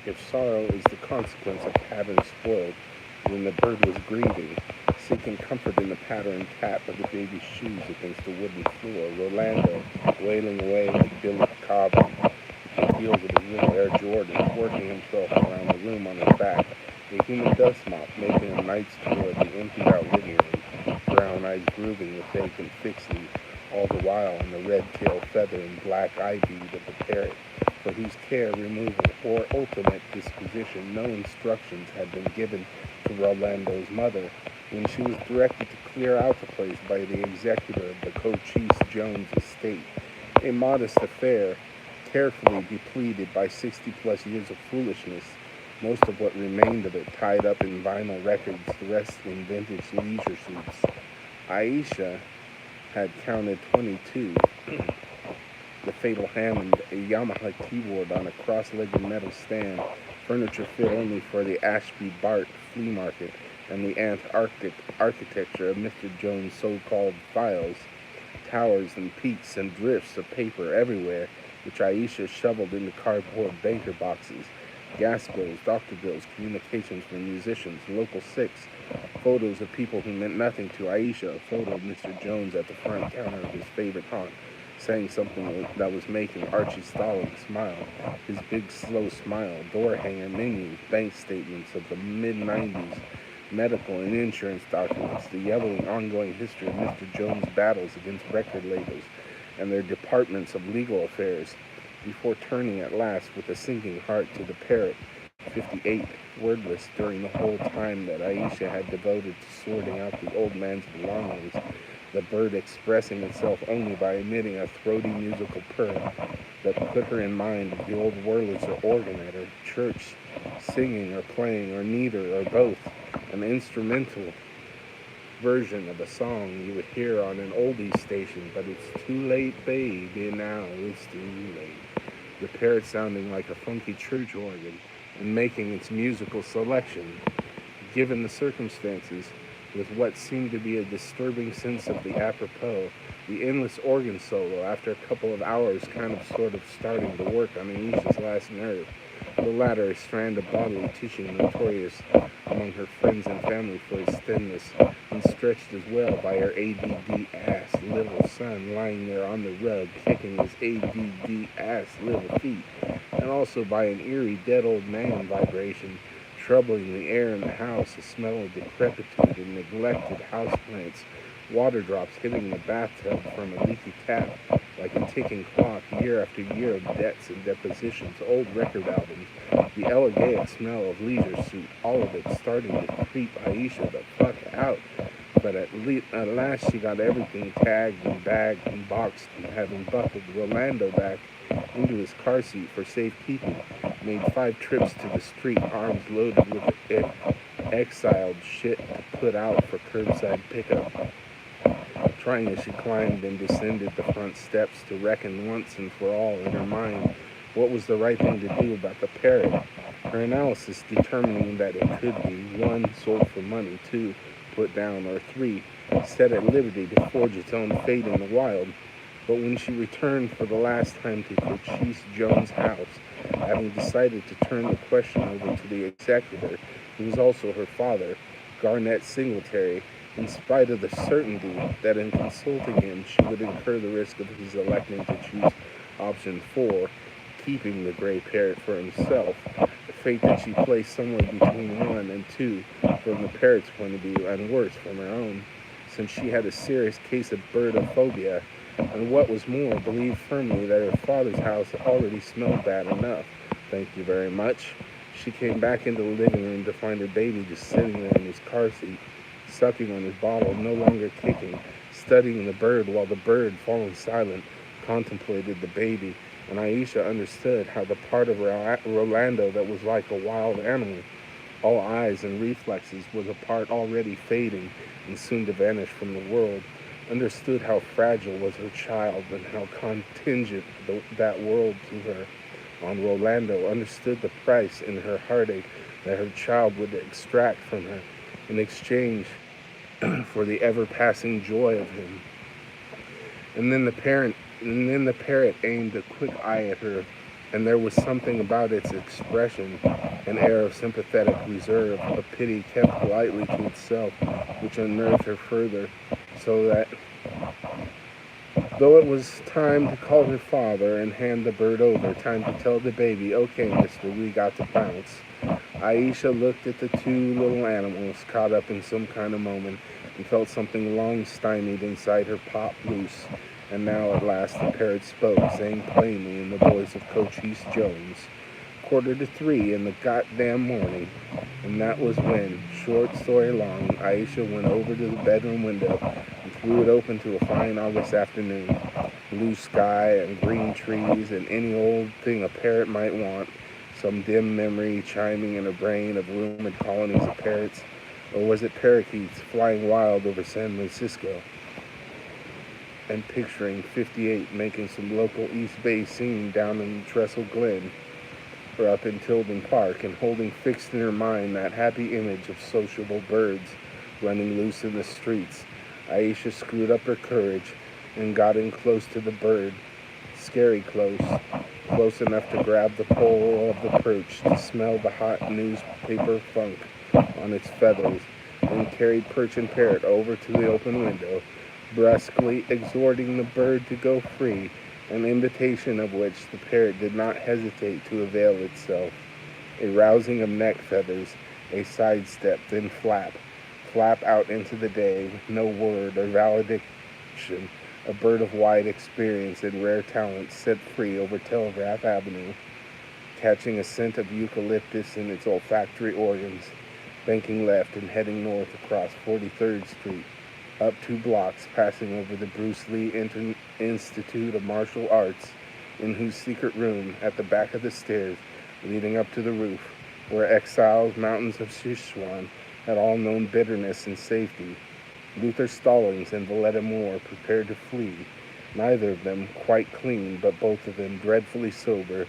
If sorrow is the consequence of patterns spoiled, then the bird was grieving, seeking comfort in the patter and tap of the baby's shoes against the wooden floor. Rolando, wailing away like Billy Cobham at the heels of his little Air Jordan, working himself around the room on his back, a human dust mop making a night's tour of the emptied-out living room, brown eyes grooving with vacant fixity, all the while on the red-tailed feather and black eye-bead of the parrot, for whose care, removal, or ultimate disposition no instructions had been given to Rolando's mother when she was directed to clear out the place by the executor of the Cochise Jones estate, a modest affair, carefully depleted by 60-plus years of foolishness, most of what remained of it tied up in vinyl records, the rest in vintage leisure suits. Aisha had counted 22, the fatal Hammond, a Yamaha keyboard on a cross-legged metal stand, furniture fit only for the Ashby Bart flea market, and the Antarctic architecture of Mr. Jones' so-called files, towers and peaks and drifts of paper everywhere, which Aisha shoveled into cardboard banker boxes, gas bills, doctor bills, communications from musicians, local six, photos of people who meant nothing to Aisha, a photo of Mr. Jones at the front counter of his favorite haunt, saying something that was making Archie Stalling smile, his big slow smile, door hanger menus, bank statements of the mid-90s, medical and insurance documents, the yellowing ongoing history of Mr. Jones' battles against record labels and their departments of legal affairs, before turning at last with a sinking heart to the parrot, 58, wordless during the whole time that Aisha had devoted to sorting out the old man's belongings, the bird expressing itself only by emitting a throaty musical purr that put her in mind of the old Wurlitzer organ at her church, singing or playing or neither or both, an instrumental version of a song you would hear on an oldies station, but it's too late, baby, now it's too late. The parrot sounding like a funky church organ and making its musical selection, given the circumstances, with what seemed to be a disturbing sense of the apropos, the endless organ solo after a couple of hours kind of sort of starting to work on Anisha's last nerve, the latter a strand of bodily tissue notorious among her friends and family for its thinness, and stretched as well by her ADD ass little son lying there on the rug kicking his ADD ass little feet, and also by an eerie dead old man vibration troubling the air in the house, a smell of decrepitude and neglected houseplants, water drops hitting the bathtub from a leaky tap like a ticking clock, year after year of debts and depositions, old record albums, the elegant smell of leisure suit, all of it starting to creep Aisha the fuck out. But at last she got everything tagged and bagged and boxed, and having buckled Rolando back into his car seat for safekeeping, made 5 trips to the street, arms loaded with exiled shit to put out for curbside pickup, trying as she climbed and descended the front steps to reckon once and for all in her mind what was the right thing to do about the parrot, her analysis determining that it could be 1, sold for money, 2, put down, or 3, set at liberty to forge its own fate in the wild. But when she returned for the last time to Cochise Jones' house, having decided to turn the question over to the executor, who was also her father, Garnett Singletary, in spite of the certainty that in consulting him she would incur the risk of his electing to choose option 4, keeping the gray parrot for himself, a fate that she placed somewhere between 1 and 2 from the parrot's point of view, and worse from her own, since she had a serious case of birdophobia, and what was more, believed firmly that her father's house already smelled bad enough. Thank you very much. She came back into the living room to find her baby just sitting there in his car seat, sucking on his bottle, no longer kicking, studying the bird while the bird, fallen silent, contemplated the baby, and Aisha understood how the part of Rolando that was like a wild animal, all eyes and reflexes, was a part already fading and soon to vanish from the world, understood how fragile was her child and how contingent that world to her on Rolando, understood the price in her heartache that her child would extract from her in exchange for the ever-passing joy of him. And then the parrot aimed a quick eye at her and there was something about its expression, an air of sympathetic reserve, a pity kept lightly to itself, which unnerved her further, so that, though it was time to call her father and hand the bird over, time to tell the baby, "Okay, mister, we got to bounce," Aisha looked at the two little animals caught up in some kind of moment and felt something long stymied inside her pop loose. And now at last the parrot spoke, saying plainly in the voice of Coach East Jones, "3:15 in the goddamn morning." And that was when, short story long, Aisha went over to the bedroom window and threw it open to a fine August afternoon. Blue sky and green trees and any old thing a parrot might want. Some dim memory chiming in her brain of rumored colonies of parrots, or was it parakeets flying wild over San Francisco? And picturing 58 making some local East Bay scene down in Trestle Glen or up in Tilden Park, and holding fixed in her mind that happy image of sociable birds running loose in the streets, Aisha screwed up her courage and got in close to the bird, scary close, close enough to grab the pole of the perch, to smell the hot newspaper funk on its feathers, and carried perch and parrot over to the open window, brusquely exhorting the bird to go free, an invitation of which the parrot did not hesitate to avail itself. A rousing of neck feathers, a sidestep, then flap out into the day with no word or valediction, a bird of wide experience and rare talent set free over Telegraph Avenue, catching a scent of eucalyptus in its olfactory organs, banking left and heading north across 43rd Street, up 2 blocks, passing over the Bruce Lee Institute of Martial Arts, in whose secret room, at the back of the stairs leading up to the roof, were exiled mountains of Sichuan, had all known bitterness and safety. Luther Stallings and Valletta Moore prepared to flee, neither of them quite clean, but both of them dreadfully sober,